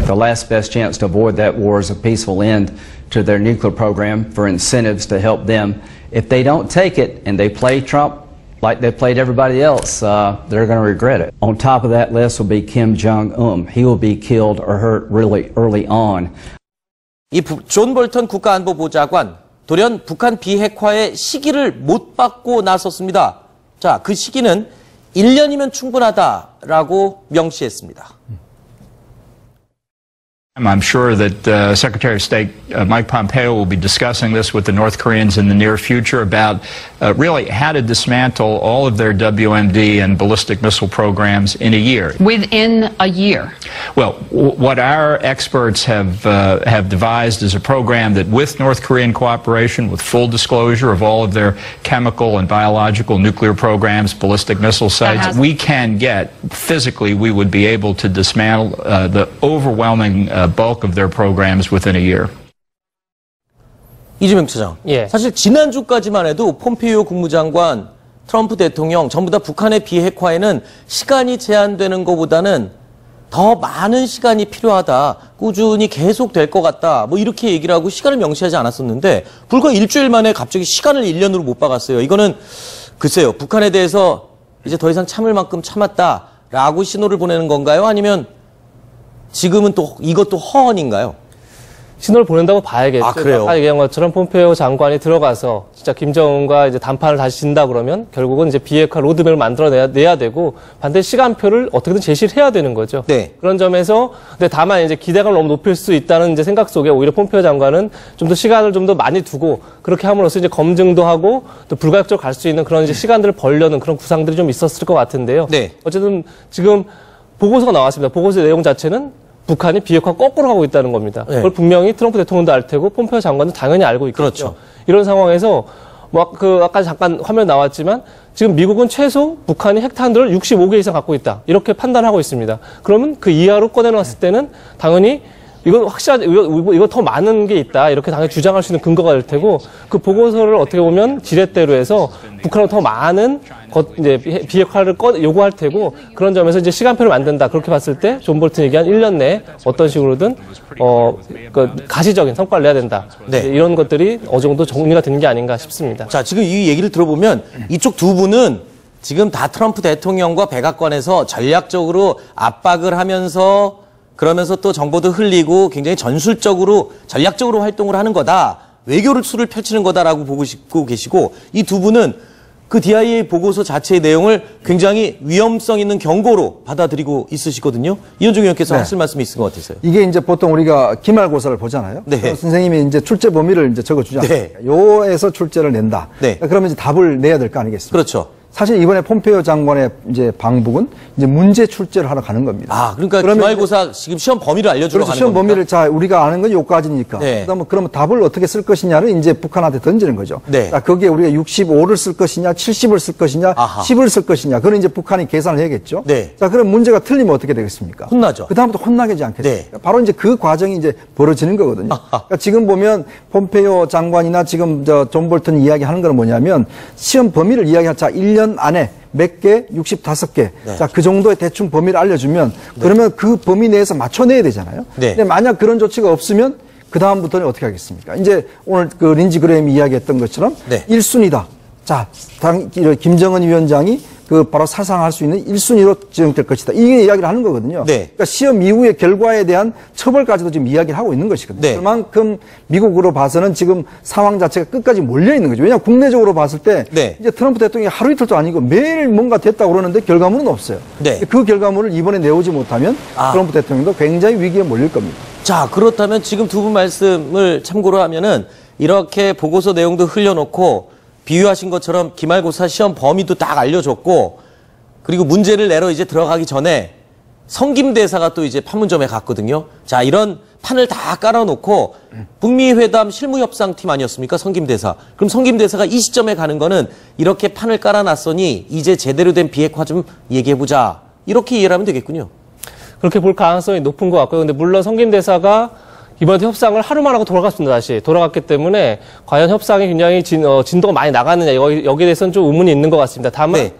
The last best chance to avoid that war is a peaceful end to their nuclear program for incentives to help them. If they don't take it and they play Trump like they played everybody else, they're going to regret it. On top of that list will be Kim Jong-un. He will be killed or hurt really early on. 이 존 볼턴 국가안보보좌관, 돌연 북한 비핵화의 시기를 못 받고 나섰습니다. 자, 그 시기는 1년이면 충분하다라고 명시했습니다. I'm sure that Secretary of State Mike Pompeo will be discussing this with the North Koreans in the near future about really how to dismantle all of their WMD and ballistic missile programs in a year. Within a year? Well, what our experts have devised is a program that, with North Korean cooperation, with full disclosure of all of their chemical and biological nuclear programs, ballistic missile sites, we can get, physically, we would be able to dismantle the overwhelming bulk of their programs within a year. 이재명 차장, 사실 지난주까지만 해도 폼페이오 국무장관, 트럼프 대통령 전부 다 북한의 비핵화에는 시간이 제한되는 것보다는 더 많은 시간이 필요하다, 꾸준히 계속될 것 같다, 뭐 이렇게 얘기를 하고 시간을 명시하지 않았었는데 불과 일주일 만에 갑자기 시간을 1년으로 못 박았어요. 이거는 글쎄요, 북한에 대해서 이제 더 이상 참을 만큼 참았다라고 신호를 보내는 건가요? 아니면 지금은 또 이것도 허언인가요? 신호를 보낸다고 봐야겠죠. 아, 그래요? 아까 얘기한 것처럼 폼페이오 장관이 들어가서 진짜 김정은과 이제 담판을 다시 진다 그러면 결국은 이제 비핵화 로드맵을 만들어내야 되고 반드시 시간표를 어떻게든 제시를 해야 되는 거죠. 네. 그런 점에서 근데 다만 이제 기대감을 너무 높일 수 있다는 이제 생각 속에 오히려 폼페이오 장관은 좀 더 시간을 좀 더 많이 두고 그렇게 함으로써 이제 검증도 하고 또 불가역적으로 갈 수 있는 그런 이제 시간들을 벌려는 그런 구상들이 좀 있었을 것 같은데요. 네. 어쨌든 지금 보고서가 나왔습니다. 보고서의 내용 자체는 북한이 비핵화 거꾸로 가고 있다는 겁니다. 네. 그걸 분명히 트럼프 대통령도 알 테고 폼페이오 장관도 당연히 알고 있겠죠. 그렇죠. 이런 상황에서 뭐 아까 잠깐 화면 나왔지만 지금 미국은 최소 북한이 핵탄두를 65개 이상 갖고 있다, 이렇게 판단하고 있습니다. 그러면 그 이하로 꺼내놨을 때는 당연히 이건 확실하게 이거 더 많은 게 있다, 이렇게 당연히 주장할 수 있는 근거가 될 테고, 그 보고서를 어떻게 보면 지렛대로 해서 북한은 더 많은 이제 비핵화를 요구할 테고, 그런 점에서 이제 시간표를 만든다, 그렇게 봤을 때 존 볼턴이 얘기한 1년 내에 어떤 식으로든 가시적인 성과를 내야 된다. 네. 이런 것들이 어느 정도 정리가 된 게 아닌가 싶습니다. 자, 지금 이 얘기를 들어보면 이쪽 두 분은 지금 다 트럼프 대통령과 백악관에서 전략적으로 압박을 하면서, 그러면서 또 정보도 흘리고 굉장히 전술적으로 전략적으로 활동을 하는 거다, 외교를 수를 펼치는 거다라고 보고 계시고, 이 두 분은 그 DIA 보고서 자체의 내용을 굉장히 위험성 있는 경고로 받아들이고 있으시거든요. 이현종 의원께서 하실 말씀이 있을 것 같아서요. 이게 이제 보통 우리가 기말고사를 보잖아요. 네. 선생님이 이제 출제 범위를 이제 적어주지 않습니까? 네. 요에서 출제를 낸다. 네. 그러면 이제 답을 내야 될 거 아니겠습니까? 그렇죠. 사실 이번에 폼페이오 장관의 이제 방북은 이제 문제 출제를 하러 가는 겁니다. 아, 그러니까 기말고사 지금 시험 범위를 알려주러 그렇죠. 가는 시험 겁니까? 범위를 자 우리가 아는 건 요까지니까. 네. 그러면 답을 어떻게 쓸 것이냐를 이제 북한한테 던지는 거죠. 네. 자, 거기에 우리가 65를 쓸 것이냐, 70을 쓸 것이냐, 아하. 10을 쓸 것이냐. 그건 이제 북한이 계산을 해야겠죠. 네. 자, 그럼 문제가 틀리면 어떻게 되겠습니까? 혼나죠. 그다음부터 혼나겠지 않겠습니까? 네. 바로 이제 그 과정이 이제 벌어지는 거거든요. 그러니까 지금 보면 폼페이오 장관이나 지금 존 볼턴 이야기하는 건 뭐냐면 시험 범위를 이야기할, 자, 1년 안에 몇 개? 65개. 네. 자, 그 정도의 대충 범위를 알려주면, 그러면 그 범위 내에서 맞춰내야 되잖아요. 네. 근데 만약 그런 조치가 없으면, 그다음부터는 어떻게 하겠습니까? 이제 오늘 그 린지 그레임이 이야기했던 것처럼, 네. 1순위다. 자, 김정은 위원장이 그 바로 사상할 수 있는 1순위로 지정될 것이다. 이게 이야기를 하는 거거든요. 네. 그러니까 시험 이후의 결과에 대한 처벌까지도 지금 이야기를 하고 있는 것이거든요. 네. 그만큼 미국으로 봐서는 지금 상황 자체가 끝까지 몰려 있는 거죠. 왜냐하면 국내적으로 봤을 때 네. 이제 트럼프 대통령이 하루 이틀도 아니고 매일 뭔가 됐다고 그러는데 결과물은 없어요. 네. 그 결과물을 이번에 내오지 못하면 트럼프 대통령도 굉장히 위기에 몰릴 겁니다. 자, 그렇다면 지금 두 분 말씀을 참고로 하면은 이렇게 보고서 내용도 흘려놓고 비유하신 것처럼 기말고사 시험 범위도 딱 알려줬고, 그리고 문제를 내러 이제 들어가기 전에 성김대사가 또 이제 판문점에 갔거든요. 자, 이런 판을 다 깔아놓고 북미 회담 실무협상팀 아니었습니까? 성김대사. 그럼 성김대사가 이 시점에 가는 거는 이렇게 판을 깔아놨으니 이제 제대로 된 비핵화 좀 얘기해보자, 이렇게 이해를 하면 되겠군요. 그렇게 볼 가능성이 높은 것 같고요. 근데 물론 성김대사가 이번에 협상을 하루만 하고 돌아갔습니다. 다시 돌아갔기 때문에 과연 협상이 굉장히 진도가 많이 나갔느냐, 여기에 대해서는 좀 의문이 있는 것 같습니다. 다만 네.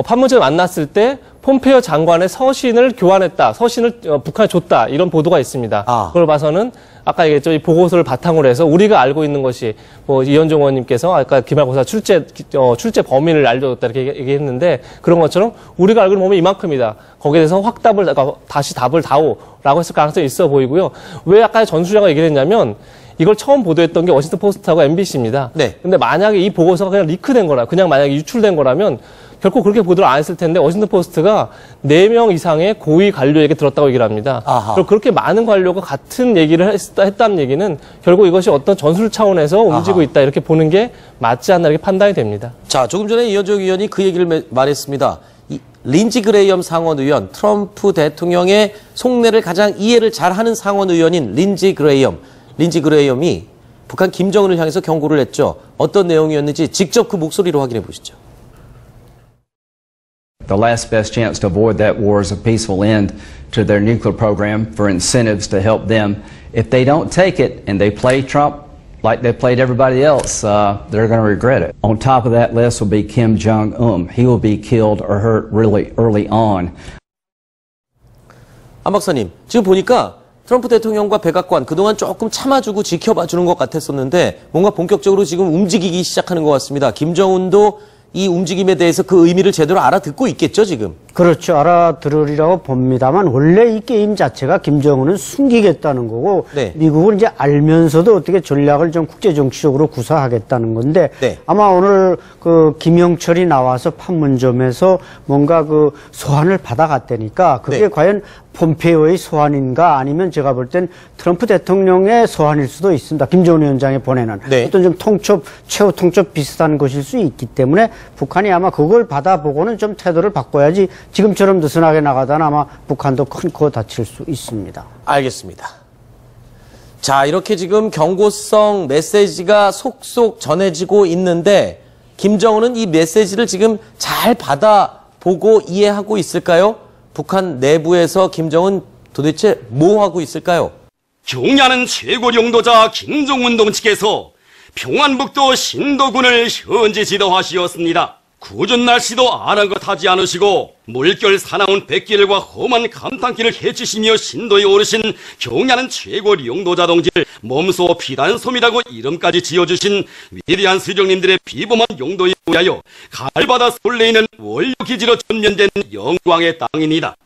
판문점을 만났을 때 폼페이오 장관의 서신을 교환했다, 서신을 북한에 줬다 이런 보도가 있습니다. 그걸 봐서는 아까 얘기했죠, 이 보고서를 바탕으로 해서 우리가 알고 있는 것이 뭐 이현종 의원님께서 아까 기말고사 출제 범인을 알려줬다 이렇게 얘기했는데 그런 것처럼 우리가 알고 있는 범위 이만큼이다. 거기에 대해서 다시 답을 다오라고 했을 가능성이 있어 보이고요. 왜 아까 전수자가 얘기를 했냐면 이걸 처음 보도했던 게 워싱턴 포스트하고 MBC입니다. 네. 근데 만약에 이 보고서가 그냥 리크된 거라, 그냥 만약에 유출된 거라면 결코 그렇게 보도를 안 했을 텐데 워싱턴 포스트가 4명 이상의 고위 관료에게 들었다고 얘기를 합니다. 그리고 그렇게 많은 관료가 같은 얘기를 했다는 얘기는 결국 이것이 어떤 전술 차원에서 움직이고 있다 이렇게 보는 게 맞지 않나 이렇게 판단이 됩니다. 자, 조금 전에 이현종 의원이 그 얘기를 말했습니다. 린지 그레이엄 상원의원, 트럼프 대통령의 속내를 가장 이해를 잘하는 상원의원인 린지 그레이엄이 북한 김정은을 향해서 경고를 했죠. 어떤 내용이었는지 직접 그 목소리로 확인해 보시죠. The last best chance to avoid that war is a peaceful end to their nuclear program for incentives to help them. If they don't take it and they play Trump like they played everybody else, they're going to regret it. On top of that list will be Kim Jong-un. He will be killed or hurt really early on. 안 박사님, 지금 보니까 트럼프 대통령과 백악관 그동안 조금 참아주고 지켜봐주는 것 같았었는데 뭔가 본격적으로 지금 움직이기 시작하는 것 같습니다. 김정은도 이 움직임에 대해서 그 의미를 제대로 알아듣고 있겠죠, 지금? 그렇죠. 알아들으리라고 봅니다만 원래 이 게임 자체가 김정은은 숨기겠다는 거고 네. 미국은 이제 알면서도 어떻게 전략을 좀 국제정치적으로 구사하겠다는 건데 네. 아마 오늘 그 김영철이 나와서 판문점에서 뭔가 그 소환을 받아갔다니까 그게 네. 과연 폼페이오의 소환인가 아니면 제가 볼 땐 트럼프 대통령의 소환일 수도 있습니다. 김정은 위원장이 보내는 네. 어떤 좀 최후 통첩 비슷한 것일 수 있기 때문에 북한이 아마 그걸 받아보고는 좀 태도를 바꿔야지 지금처럼 느슨하게 나가다는 아마 북한도 큰 거 다칠 수 있습니다. 알겠습니다. 자, 이렇게 지금 경고성 메시지가 속속 전해지고 있는데 김정은은 이 메시지를 지금 잘 받아보고 이해하고 있을까요? 북한 내부에서 김정은 도대체 뭐 하고 있을까요? 경야는 최고領導자 김정은 동지께서 평안북도 신도군을 현지 지도하시었습니다. 굳은 날씨도 아랑곳하지 않으시고 물결 사나운 백길과 험한 감탄길을 헤치시며 신도에 오르신 경야는 최고領導자 동지를 몸소 피단섬이라고 이름까지 지어주신 위대한 수령님들의 비범한 용도에 의하여 가을바다 설레이는 원료기지로 전면된 영광의 땅입니다.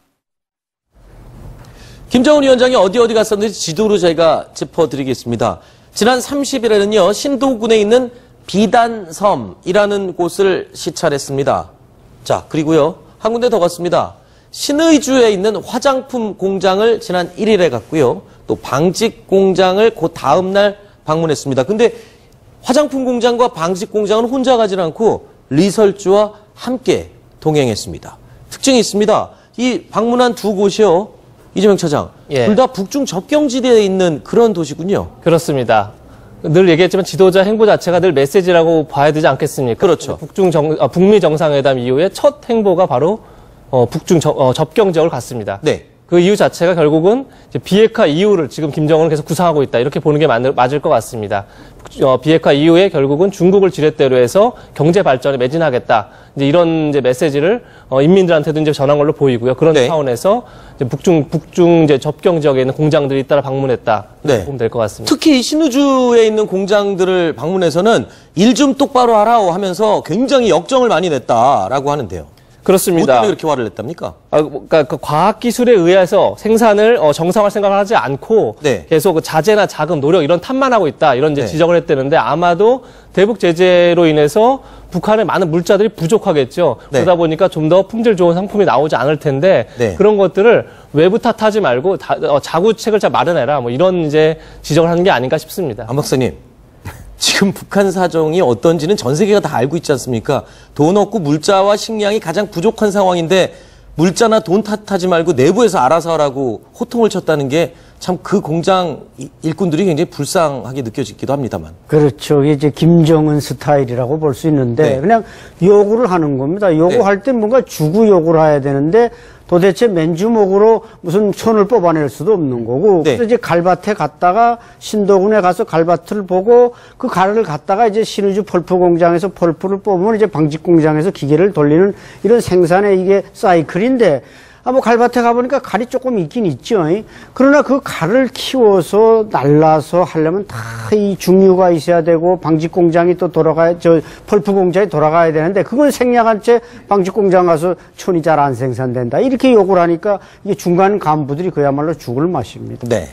김정은 위원장이 어디 갔었는지 지도로 저희가 짚어드리겠습니다. 지난 30일에는요, 신도군에 있는 비단섬이라는 곳을 시찰했습니다. 자, 그리고요, 한 군데 더 갔습니다. 신의주에 있는 화장품 공장을 지난 1일에 갔고요. 또 방직 공장을 그 다음날 방문했습니다. 근데 화장품 공장과 방직 공장은 혼자 가지 않고 리설주와 함께 동행했습니다. 특징이 있습니다. 이 방문한 두 곳이요. 이재명 차장, 예. 둘 다 북중 접경지대에 있는 그런 도시군요. 그렇습니다. 늘 얘기했지만 지도자 행보 자체가 늘 메시지라고 봐야 되지 않겠습니까? 그렇죠. 북미 정상회담 이후에 첫 행보가 바로 북중 접경 지역을 갔습니다. 네. 그 이유 자체가 결국은 이제 비핵화 이후를 지금 김정은은 계속 구상하고 있다. 이렇게 보는 게 맞을 것 같습니다. 비핵화 이후에 결국은 중국을 지렛대로 해서 경제 발전에 매진하겠다. 이제 이런 이제 메시지를 인민들한테도 이제 전한 걸로 보이고요. 그런 네. 차원에서 이제 북중 이제 접경 지역에 있는 공장들이 잇따라 방문했다. 네. 보면 될 것 같습니다. 특히 신의주에 있는 공장들을 방문해서는 일 좀 똑바로 하라 하면서 굉장히 역정을 많이 냈다라고 하는데요. 뭐 그렇습니다. 때문에 그렇게 화를 냈답니까? 그러니까 그 과학 기술에 의해서 생산을 정상화할 생각을 하지 않고 네. 계속 그 자재나 자금, 노력 이런 탓만 하고 있다 이런 이제 네. 지적을 했다는데 아마도 대북 제재로 인해서 북한의 많은 물자들이 부족하겠죠. 네. 그러다 보니까 좀 더 품질 좋은 상품이 나오지 않을 텐데 네. 그런 것들을 외부 탓하지 말고 자구책을 잘 마련해라 뭐 이런 이제 지적을 하는 게 아닌가 싶습니다. 안 박사님. 지금 북한 사정이 어떤지는 전 세계가 다 알고 있지 않습니까? 돈 없고 물자와 식량이 가장 부족한 상황인데 물자나 돈 탓하지 말고 내부에서 알아서 하라고 호통을 쳤다는 게 참 그 공장 일꾼들이 굉장히 불쌍하게 느껴지기도 합니다만. 그렇죠. 이게 이제 김정은 스타일이라고 볼 수 있는데 네. 그냥 요구를 하는 겁니다. 요구할 때 뭔가 주고 요구를 해야 되는데 도대체 맨주먹으로 무슨 손을 뽑아낼 수도 없는 거고. 네. 그래서 이제 갈밭에 갔다가 신도군에 가서 갈밭을 보고 그 갈을 갖다가 이제 신의주 펄프 공장에서 펄프를 뽑으면 이제 방직 공장에서 기계를 돌리는 이런 생산의 이게 사이클인데 뭐 갈밭에 가보니까 갈이 조금 있긴 있죠. 그러나 그 갈을 키워서 날라서 하려면 다 이 중류가 있어야 되고 방직 공장이 또 펄프 공장이 돌아가야 되는데 그건 생략한 채 방직 공장 가서 촌이 잘 안 생산된다. 이렇게 욕을 하니까 이게 중간 간부들이 그야말로 죽을 맛입니다. 네.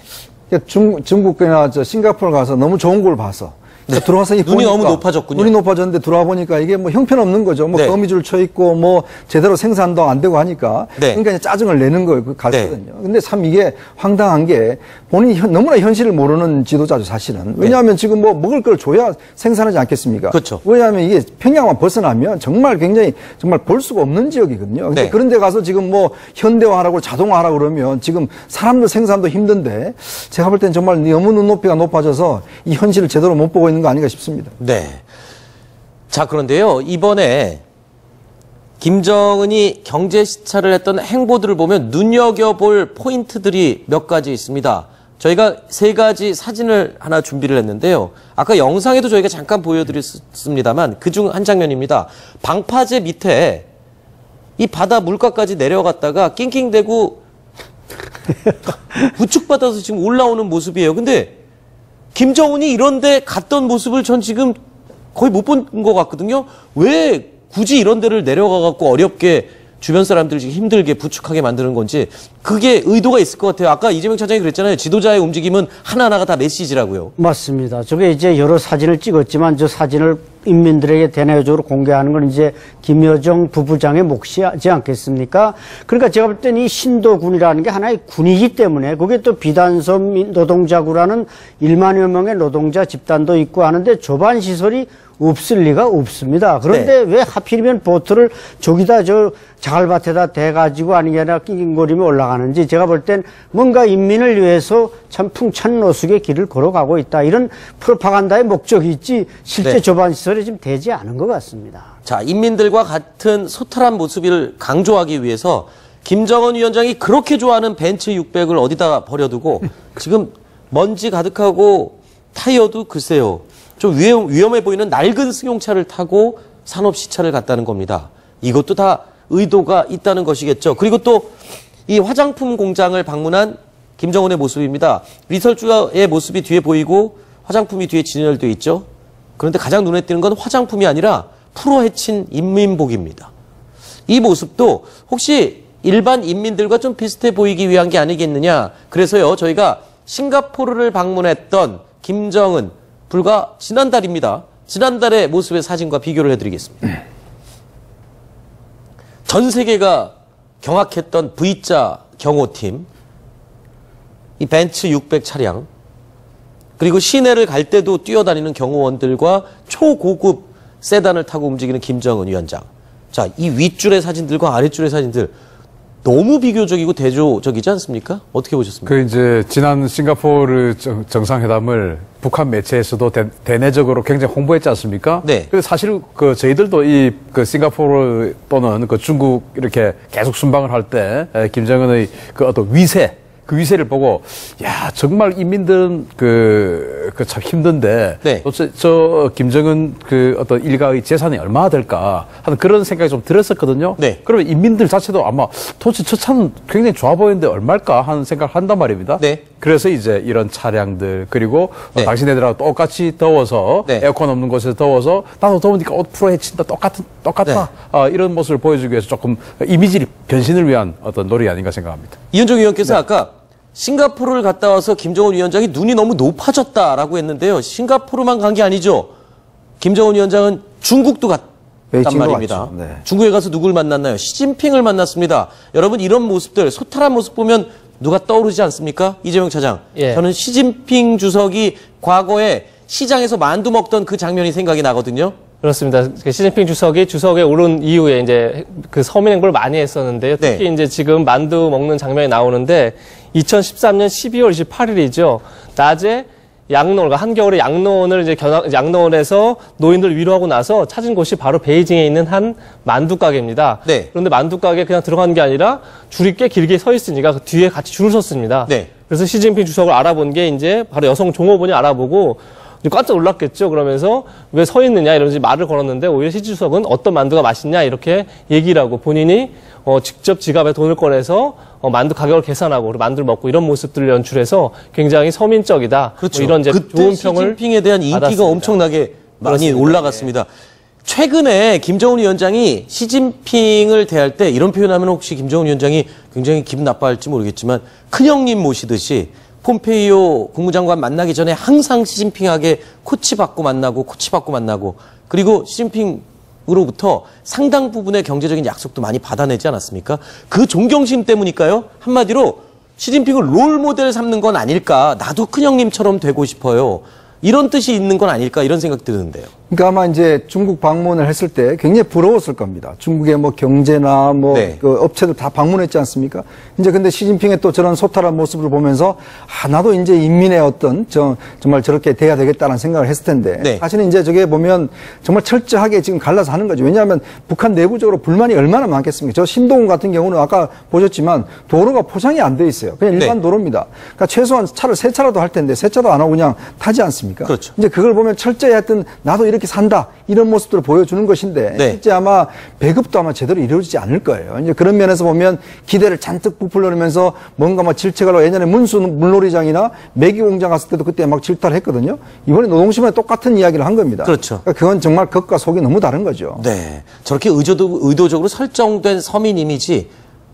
중국이나 싱가포르 가서 너무 좋은 걸 봐서. 들어와서 눈이 너무 높아졌군요. 눈이 높아졌는데 들어와 보니까 이게 뭐 형편없는 거죠. 뭐 네. 거미줄 쳐 있고 뭐 제대로 생산도 안 되고 하니까. 네. 그러니까 이제 짜증을 내는 거예요. 그 가거든요. 네. 근데 참 이게 황당한 게 본인이 너무나 현실을 모르는 지도자죠, 사실은. 왜냐하면 지금 뭐 먹을 걸 줘야 생산하지 않겠습니까? 그렇죠. 왜냐하면 이게 평양만 벗어나면 정말 굉장히 정말 볼 수가 없는 지역이거든요. 근데 네. 그런 데 가서 지금 뭐 현대화하라고 자동화하라고 그러면 지금 사람들 생산도 힘든데 제가 볼 땐 정말 너무 눈높이가 높아져서 이 현실을 제대로 못 보고 있는 거 아닌가 싶습니다. 네. 자, 그런데요, 이번에 김정은이 경제 시찰을 했던 행보들을 보면 눈여겨볼 포인트들이 몇 가지 있습니다. 저희가 3가지 사진을 하나 준비를 했는데요. 아까 영상에도 저희가 잠깐 보여드렸습니다만 그중 한 장면입니다. 방파제 밑에 이 바다 물가까지 내려갔다가 낑낑대고 부축받아서 지금 올라오는 모습이에요. 근데 김정은이 이런데 갔던 모습을 전 지금 거의 못 본 것 같거든요. 왜 굳이 이런 데를 내려가갖고 어렵게 주변 사람들 지금 힘들게 부축하게 만드는 건지 그게 의도가 있을 것 같아요. 아까 이재명 차장이 그랬잖아요. 지도자의 움직임은 하나하나가 다 메시지라고요. 맞습니다. 저게 이제 여러 사진을 찍었지만 저 사진을 인민들에게 대내적으로 공개하는 건 이제 김여정 부부장의 몫이지 않겠습니까? 그러니까 제가 볼 때는 이 신도군이라는 게 하나의 군이기 때문에 그게 또 비단섬 노동자구라는 1만여 명의 노동자 집단도 있고 하는데 조반 시설이 없을 리가 없습니다. 그런데 왜 하필이면 보트를 저기다 저 자갈밭에다 대가지고 아닌 게 아니라 낑낑거리며 올라가는지 제가 볼 땐 뭔가 인민을 위해서 참 풍찬 노숙의 길을 걸어가고 있다. 이런 프로파간다의 목적이 있지 실제 조반 시설이 지금 되지 않은 것 같습니다. 자, 인민들과 같은 소탈한 모습을 강조하기 위해서 김정은 위원장이 그렇게 좋아하는 벤츠 600을 어디다 버려두고 지금 먼지 가득하고 타이어도 글쎄요. 좀 위험해 보이는 낡은 승용차를 타고 산업시찰을 갔다는 겁니다. 이것도 다 의도가 있다는 것이겠죠. 그리고 또 이 화장품 공장을 방문한 김정은의 모습입니다. 리설주의 모습이 뒤에 보이고 화장품이 뒤에 진열되어 있죠. 그런데 가장 눈에 띄는 건 화장품이 아니라 풀어헤친 인민복입니다. 이 모습도 혹시 일반 인민들과 좀 비슷해 보이기 위한 게 아니겠느냐. 그래서요, 저희가 싱가포르를 방문했던 김정은 불과 지난달입니다. 지난달의 모습의 사진과 비교를 해드리겠습니다. 전 세계가 경악했던 V자 경호팀, 이 벤츠 600 차량, 그리고 시내를 갈 때도 뛰어다니는 경호원들과 초고급 세단을 타고 움직이는 김정은 위원장. 자, 이 윗줄의 사진들과 아랫줄의 사진들 너무 비교적이고 대조적이지 않습니까? 어떻게 보셨습니까? 그 이제 지난 싱가포르 정상회담을 북한 매체에서도 대내적으로 굉장히 홍보했지 않습니까? 네. 그래서 사실 그 저희들도 이 그 싱가포르 또는 그 중국 이렇게 계속 순방을 할 때 김정은의 그 어떤 위세, 그 위세를 보고 야 정말 인민들은 참 힘든데 네. 도대체 저 김정은 그 어떤 일가의 재산이 얼마나 될까 하는 그런 생각이 좀 들었었거든요. 네. 그러면 인민들 자체도 아마 도대체 저 차는 굉장히 좋아 보이는데 얼마일까 하는 생각을 한단 말입니다. 네. 그래서 이제 이런 차량들 그리고 네. 당신네들하고 똑같이 더워서 네. 에어컨 없는 곳에서 더워서 나도 더우니까 옷 풀어헤친다 똑같다 네. 이런 모습을 보여주기 위해서 조금 이미지 변신을 위한 어떤 노력이 아닌가 생각합니다. 이현종 의원께서 아까 싱가포르를 갔다 와서 김정은 위원장이 눈이 너무 높아졌다라고 했는데요. 싱가포르만 간 게 아니죠. 김정은 위원장은 중국도 갔단 말입니다. 갔죠. 네. 중국에 가서 누굴 만났나요? 시진핑을 만났습니다. 여러분 이런 모습들, 소탈한 모습 보면 누가 떠오르지 않습니까? 이재명 차장. 예. 저는 시진핑 주석이 과거에 시장에서 만두 먹던 그 장면이 생각이 나거든요. 그렇습니다. 시진핑 주석에 오른 이후에 이제 그 서민 행보를 많이 했었는데요. 특히 네. 이제 지금 만두 먹는 장면이 나오는데 2013년 12월 28일이죠. 낮에 양로원, 한겨울에 양로원을 이제 양로원에서 노인들 위로하고 나서 찾은 곳이 바로 베이징에 있는 한 만두 가게입니다. 네. 그런데 만두 가게에 그냥 들어간 게 아니라 줄이 꽤 길게 서 있으니까 그 뒤에 같이 줄을 섰습니다. 네. 그래서 시진핑 주석을 알아본 게 이제 바로 여성 종업원이 알아보고 깜짝 놀랐겠죠. 그러면서 왜 서 있느냐 이러면서 말을 걸었는데 오히려 시 주석은 어떤 만두가 맛있냐 이렇게 얘기를 하고 본인이 직접 지갑에 돈을 꺼내서 만두 가격을 계산하고 그리고 만두를 먹고 이런 모습들을 연출해서 굉장히 서민적이다. 그렇죠. 뭐 이런 이제 그때 좋은 평을 시진핑에 대한 인기가 받았습니다. 엄청나게 많이 그렇습니다. 올라갔습니다. 최근에 김정은 위원장이 시진핑을 대할 때 이런 표현하면 혹시 김정은 위원장이 굉장히 기분 나빠할지 모르겠지만 큰형님 모시듯이 폼페이오 국무장관 만나기 전에 항상 시진핑에게 코치받고 만나고 그리고 시진핑으로부터 상당 부분의 경제적인 약속도 많이 받아내지 않았습니까? 그 존경심 때문일까요? 한마디로 시진핑을 롤모델 삼는 건 아닐까? 나도 큰형님처럼 되고 싶어요. 이런 뜻이 있는 건 아닐까? 이런 생각 드는데요. 그러니까 아마 이제 중국 방문을 했을 때 굉장히 부러웠을 겁니다. 중국의 뭐 경제나 뭐 네. 그 업체들 다 방문했지 않습니까? 이제 근데 시진핑의 또 저런 소탈한 모습을 보면서 나도 이제 인민의 어떤 정말 저렇게 돼야 되겠다는 생각을 했을 텐데 네. 사실은 이제 저게 보면 정말 철저하게 지금 갈라서 하는 거죠. 왜냐하면 북한 내부적으로 불만이 얼마나 많겠습니까? 저 신동훈 같은 경우는 아까 보셨지만 도로가 포장이 안 돼 있어요. 그냥 일반 네. 도로입니다. 그러니까 최소한 차를 세차라도 할 텐데 세차도 안 하고 그냥 타지 않습니까? 그렇죠. 이제 그걸 보면 철저히 하여튼 나도 이렇게 산다 이런 모습들을 보여주는 것인데 네. 실제 아마 배급도 아마 제대로 이루어지지 않을 거예요. 이제 그런 면에서 보면 기대를 잔뜩 부풀려면서 뭔가 막 질책하려고 예전에 문수 물놀이장이나 매기공장 갔을 때도 그때 막 질타를 했거든요. 이번에 노동신문에 똑같은 이야기를 한 겁니다. 그렇죠. 그러니까 그건 정말 겉과 속이 너무 다른 거죠. 네. 저렇게 의도적으로 설정된 서민 이미지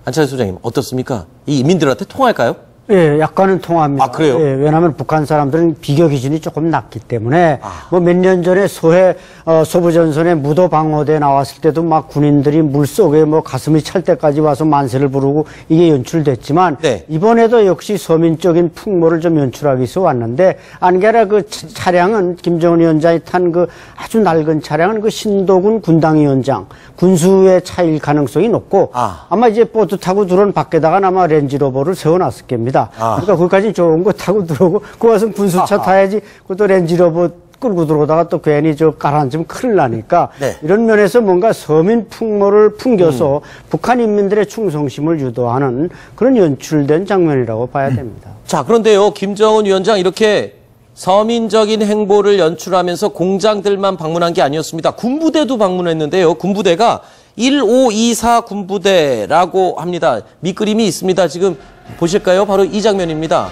안철수 소장님 어떻습니까? 이 인민들한테 통할까요? 예, 약간은 통합니다. 아, 그래요? 예, 왜냐하면 북한 사람들은 비교 기준이 조금 낮기 때문에 뭐 몇 년 전에 소해 소부전선에 무도 방어대 나왔을 때도 막 군인들이 물 속에 뭐 가슴이 찰 때까지 와서 만세를 부르고 이게 연출됐지만 네. 이번에도 역시 서민적인 풍모를 좀 연출하기 위해서 왔는데 아니라 그 차량은 김정은 위원장이 탄 그 아주 낡은 차량은 그 신도군 군당위원장 군수의 차일 가능성이 높고 아마 이제 보트 타고 들어온 밖에다가 아마 렌지로버를 세워놨을 겁니다. 그러니까 거기까지 좋은 거 타고 들어오고 그 와서 군수차 타야지 그것도 렌지로버 끌고 들어오다가 또 괜히 저 가라앉으면 큰일 나니까 네. 이런 면에서 뭔가 서민 풍모를 풍겨서 북한 인민들의 충성심을 유도하는 그런 연출된 장면이라고 봐야 됩니다. 자, 그런데요, 김정은 위원장 이렇게 서민적인 행보를 연출하면서 공장들만 방문한 게 아니었습니다. 군부대도 방문했는데요. 군부대가 1524 군부대라고 합니다. 밑그림이 있습니다. 지금 보실까요? 바로 이 장면입니다.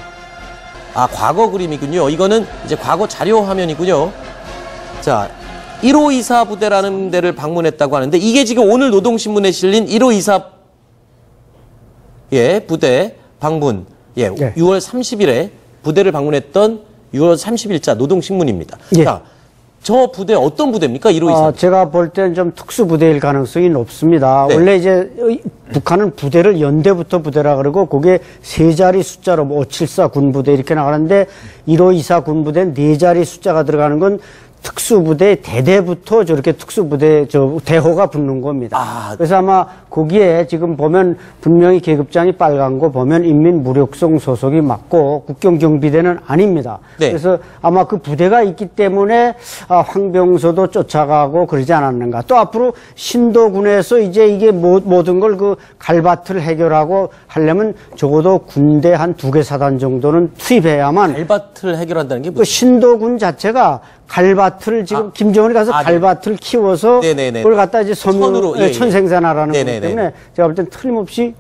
아, 과거 그림이군요. 이거는 이제 과거 자료 화면이군요. 자, 1524 부대라는 데를 방문했다고 하는데 이게 지금 오늘 노동신문에 실린 1524 부대 방문. 예, 네. 6월 30일에 부대를 방문했던 6월 30일자 노동신문입니다. 예. 자, 저 부대 어떤 부대입니까? 1524. 제가 볼 때는 좀 특수부대일 가능성이 높습니다. 네. 원래 이제 북한은 부대를 연대부터 부대라 그러고 그게 세 자리 숫자로 574 군부대 이렇게 나가는데 1524 군부대는 네 자리 숫자가 들어가는 건 특수부대 대대부터 저렇게 특수부대 대호가 붙는 겁니다. 그래서 아마 거기에 지금 보면 분명히 계급장이 빨간 거 보면 인민무력성 소속이 맞고 국경경비대는 아닙니다. 네. 그래서 아마 그 부대가 있기 때문에 황병서도 쫓아가고 그러지 않았는가. 또 앞으로 신도군에서 이제 이게 모든 걸 그 갈밭을 해결하고 하려면 적어도 군대 한 2개 사단 정도는 투입해야만 갈밭을 해결한다는 게 그 무슨 신도군 자체가 갈밭을 지금 김정은이 가서 갈밭을 키워서 네네네. 그걸 갖다 이제 선으로, 섬유로 예, 예. 천생산하라는 거기 네네네. 때문에 제가 볼 땐 틀림없이